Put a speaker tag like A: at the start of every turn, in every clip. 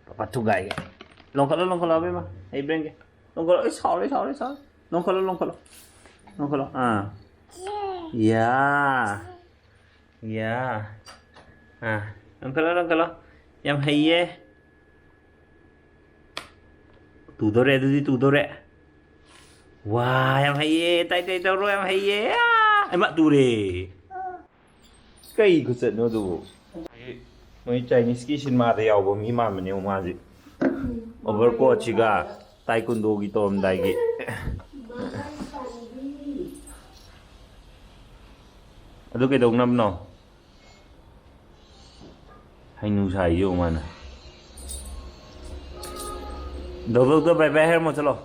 A: Papa tugay. Longkalo Abemma. Hey, bring it. Longkalo. Sorry. Longkalo. Ah. Yeah. Ah. Longkalo. Yam hey. Tudore. Wah, yam hey. Tai taro yam hey. Ah. Em ture. Cây của trận nó đủ mấy Chinese kitchen mà thì ảo bom mà nhiều mà gì overcoat chiga taekwondo gi tom dai gi adu cái đồng năm nào hay nu sai yêu mà nè đâu bye hết một chalo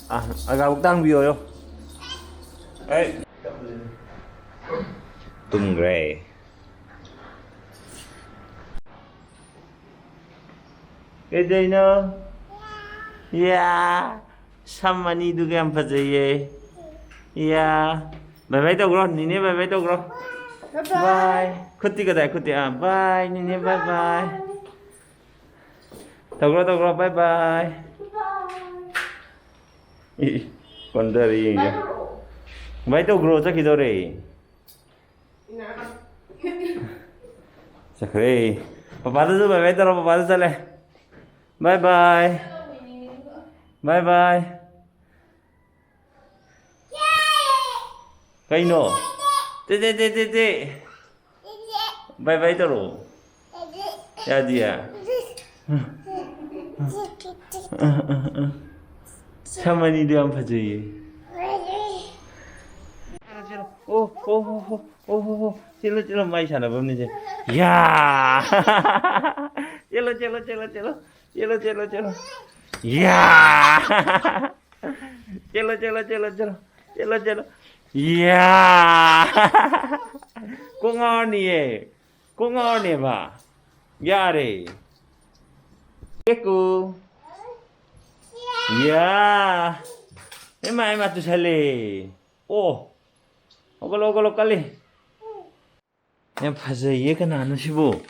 A: à aga utang bio yo ấy tung gray cái đây nó yeah samani du gam fajaye yeah bye đâu rồi nini bye đâu rồi bye khuti cái đấy khuti à bye nini bye đâu rồi bye con đời gì vậy bye đâu rồi chắc khi đâu rồi chắc đấy papa tuh bye taruh papa tuh sale bye cái nó tê bye taruh ya dia sama ni dia apa je chelo mai sana bom ni je ya chelo ya chelo ya cô ngon nè bà ya đi cái cô ya em tu sale 오글오글 깔리 em 파제 얘가 나는 시보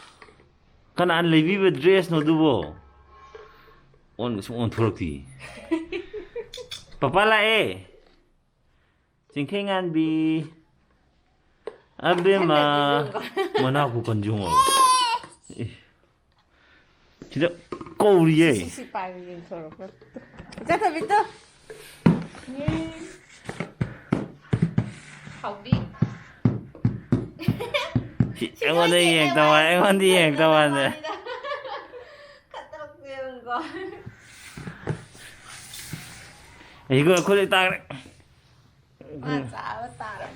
A: kan lebi be dress no dubo on thurti papa la singkhengan bi Abemma mana ku konjung 진짜 꼬우리에
B: chắc là biết đâu không đi
A: em đi hẹn tao anh nè 이거 코디 딱
B: 맞아 따라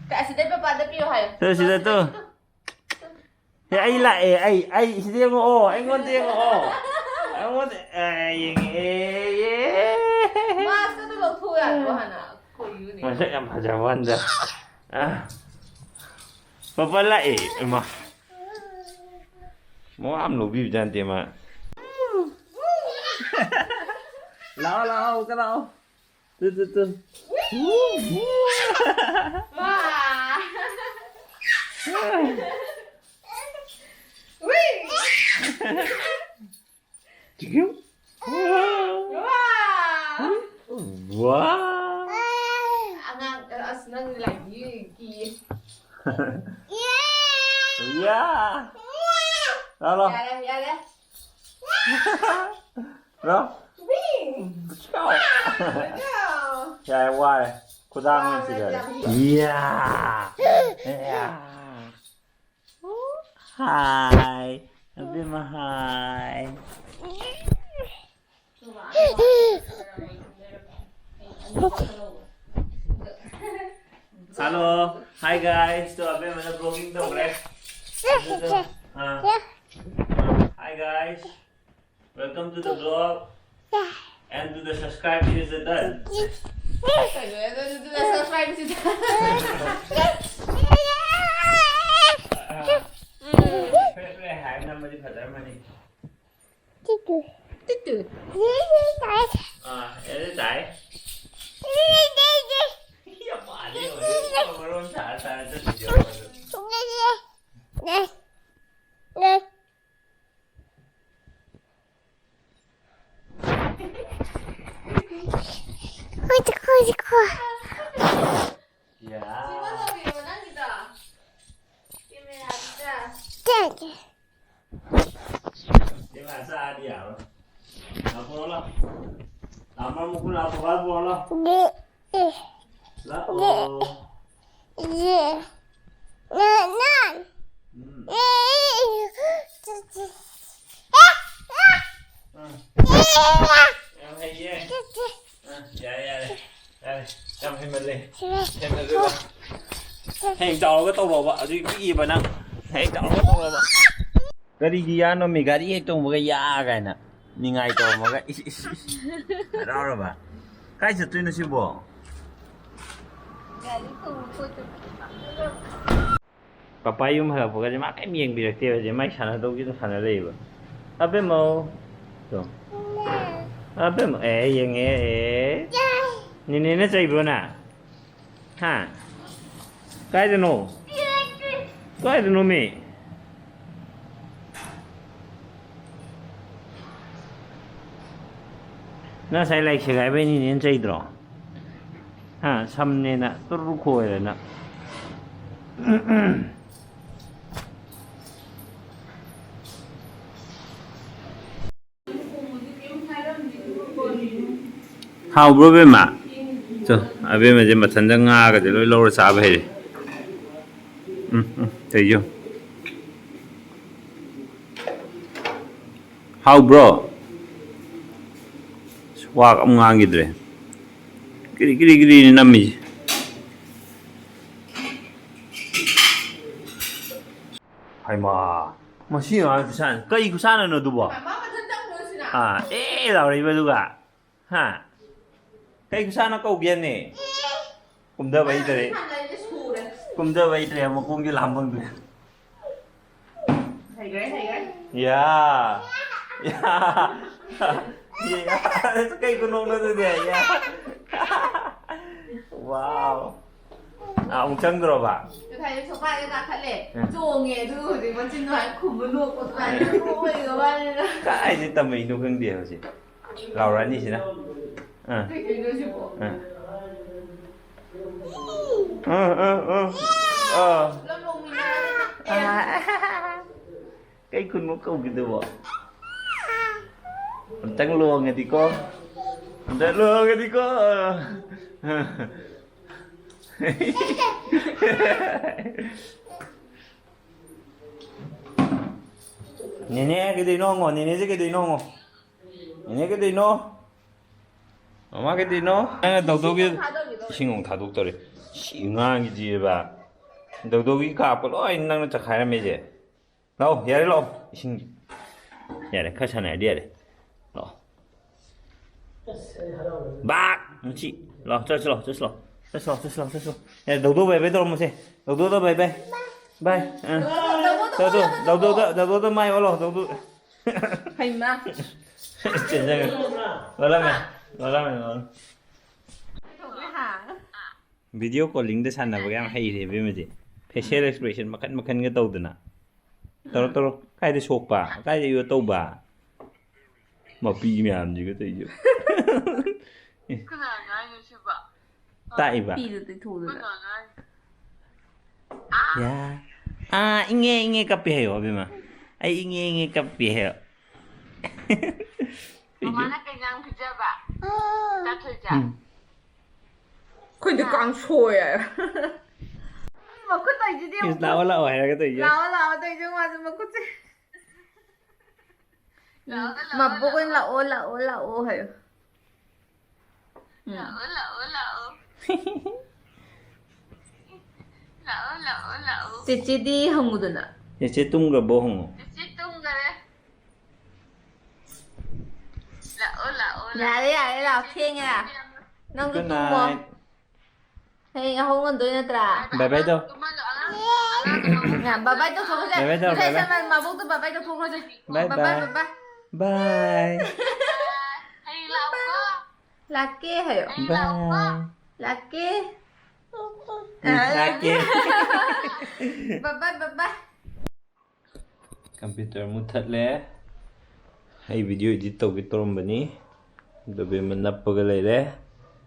B: tại sao đây bà đã biểu hay
A: tôi sẽ tôi thì anh lại anh riêng ô anh muốn riêng ô anh muốn
B: mà sao tôi bảo thôi à có hả
A: mà chắc em phải chào anh rồi à papa lại mà mau am lục bịp chân tiền mà lao cái lao từ
B: wow
A: 지금 wow
B: anh đang làm gì kia
A: yeah đó
B: dạ đây
A: đó 야, 와, 고장을 찍어야 이야. 하이. Abemma hi. Hello. Hi guys. So Abemma is vlogging the break. Hi guys. Welcome to the vlog. And to the subscribe is done.
B: subscribe to
A: Hai năm mới phải làm đi.
B: tích tụ
A: À, để chạy. Hiệp mà đi rồi. Mà luôn xả rất nhiều.
B: 집어넣으면 원합니다. 김혜아입니다.
A: Cái là xa đi à? Nào cô lo. Làm mà một nào có bao vô lo. Là ô. Em hay ghê. Dạ dạ đây. Đây, em hay mình lên. Em mình lên. Hẹn cháu cái tàu rồi chứ cái gì mà năng. Hẹn cháu cái tàu rồi bà. Gari ano may gari ito mga yaaga na. Ni nga ito mga Ano ba? Kaya sa ito na si Bo. Papay yung mga po kasi makimiyang binaktiya kasi may sana daw gito sana rin ba? Abemma. Ito. Abemma. Yung Nini na sa ibo na. Ha? Kaya din o? Kaya din o mi? 나 살라이 시가 베니 년짜이들어 하 3년나 뚜루코 해나 하우 브로베마 저 아베마 이제 마찬장아가 될 로로 사베 되죠 하우 브로 Wah, ông ngang gitu deh. Gini nami. Hai ma, masih nggak kesan. Kau ikut sana no tu boh. Ah, lah riba juga. Ha. Kau ikut sana kau biar nih. Kumda bayi deh. Kumda bayi deh. Mau kumju lambang tu. Ya. Ya. Iya, itu kayak gunung itu dia ya. Wow. Ah, 엄청 들어 봐.
B: cái sofa cái ta khát lệ, chuồng nghề thứ thì vẫn trên nói khủng với luộc một vài cái mũi của bạn.
A: Cái gì tầm mình đâu hương điều gì? Lão ra đi gì nào?
B: Cái gì nữa chứ bộ? Nó lùng mình ra.
A: Cái con muốn câu gitu bộ. Trắng luôn nghe thì cô trắng luôn nghe thì cô nè cái gì nó ngon nè cái gì nó ngon nè cái gì nó 엄마 cái gì nó đầu 신공 다독더래 싱한 게 봐. đầu 가고 너 있는 거 가야 매제 너 야래로 신 야래 카차나 야래 bác chị lo cho đầu đô về với tôi một xe đầu đô về bay bay đầu đô mai vào lo đầu đô
B: Hành mà.
A: chuyển sang rồi lo làm video calling để sanh là cái em hay thì với mình gì facial expression makan cái tàu đó nè tao cái để sọc bà cái để yêu tàu bà mà pi mềm gì cái gì tại bà ya ingé kapeho bima ay ingé kapeho
B: Mana kanyang pizza ba? Ta thôi chả. Khuyên được con xôi à. Mà cứ tay chứ điêu.
A: Lão hay là cái gì?
B: Lão tay chứ mà cứ chứ. Mà bố anh lão hả? Lão. Chị đi không được nè.
A: Chị tung rồi bố không?
B: Chị tung rồi đấy. Dạ là thiên nha. Nông cứ tung một. Hay không còn tôi nữa tra.
A: Bye bye đâu?
B: Nè, bye bye tôi không có
A: bye đâu, bye bye.
B: Mà bố tôi bye bye tôi không có gì.
A: Bye bye. Bye.
B: Hay lâu quá. Là kia hả?
A: Bye.
B: Là kia.
A: Là kia.
B: Bye bye.
A: Computer mo thật lẽ. Hay video edit tàu cái tôm bani. Dobe mình nắp vào cái này đấy.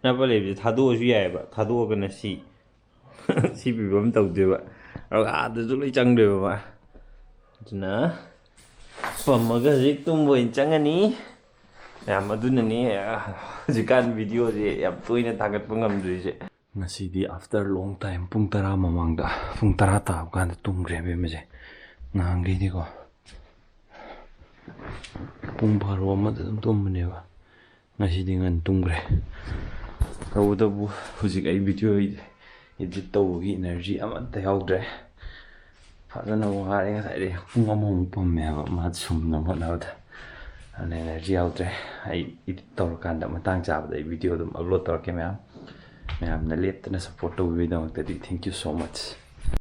A: ꯅꯞꯄ ꯂꯩꯕꯁꯦ ꯊꯥꯗꯣꯛꯑꯁꯨ ꯌꯥꯏꯑꯕ ꯊꯥꯗꯣꯛꯑꯒꯅ ꯁꯤ ꯁꯤ ꯐꯤꯕꯝ ꯇꯧꯗꯦꯕ ꯑꯗꯨꯒ ꯑꯥꯗꯁꯨ ꯂꯣꯏ ꯆꯪꯗꯣꯏꯕ ꯃꯥ ꯑꯗꯨꯅ ꯄꯝꯃꯒ ꯍꯧꯖꯤꯛ ꯇꯨꯝꯕ ꯑꯣꯏꯅ ꯆꯪꯉꯅꯤ ꯌꯥꯝ ꯑꯗꯨꯅꯅꯤ ꯍꯧꯖꯤꯛꯀꯥꯟ ꯚꯤꯗꯤꯑꯣꯁꯦ ꯌꯥꯝ ꯇꯣꯏꯅ ꯊꯥꯒꯠꯄ ꯉꯝꯗ꯭ꯔꯤꯁꯦ ꯉꯁꯤꯗꯤ ꯑꯥꯐꯇꯔ ꯂꯣꯡ ꯇꯥꯏꯝ ꯄꯨꯡ 10 ꯃꯃꯥꯡꯗ ꯄꯨꯡ 10 ꯇꯥꯕ ꯀꯥꯟꯗ ꯇꯨꯝꯈ꯭ꯔꯦ ꯑꯕꯦꯝꯃꯁꯦ ꯅꯍꯥꯟꯈꯩꯗꯤꯀꯣ ꯄꯨꯡ 12 ꯑꯃꯗ ꯑꯗꯨꯝ ꯇꯨꯝꯕꯅꯦꯕ ꯉꯁꯤꯗꯤ ꯉꯟꯅ ꯇꯨꯝꯈ꯭ꯔꯦ ꯇꯧꯕꯇꯕꯨ ꯍꯧꯖꯤꯛ ꯑꯩ ꯚꯤꯗꯤꯑꯣ ꯏꯗꯤꯠ ꯇꯧꯕꯒꯤ ꯏꯅꯔꯖꯤ ꯑꯃꯠꯇ ꯌꯥꯎꯗ꯭ꯔꯦ ꯐꯖꯅ ꯋꯥꯔꯦ ꯉꯁꯥꯏꯗꯤ ꯄꯨꯡ 1 ꯄꯝꯃꯦ ꯍꯥꯏꯕ ꯃꯥ ꯁꯨꯝꯅꯕ ꯍꯣꯠꯅꯕꯗ ꯑꯗꯨꯅ ꯑꯦꯅꯔꯖꯤ ꯌꯥꯎꯗ꯭ꯔꯦ ꯑꯩ ꯏꯗꯤꯠ ꯇꯧꯔꯀꯥꯟꯗ ꯃꯇꯥꯡ ꯆꯥꯕꯗ ꯑꯩ ꯚꯤꯗꯤꯑꯣ ꯑꯗꯨꯝ ꯑꯞꯂꯣꯗ ꯇꯧꯔꯛꯀꯦ ꯃꯌꯥꯝꯅ ꯂꯦꯞꯇꯅ ꯁꯞꯄꯣꯔꯠ ꯇꯧꯕꯤꯕꯒꯤꯗꯃꯛꯇꯗꯤ ꯊꯦꯡꯛ ꯌꯨ ꯁꯣ ꯃꯆ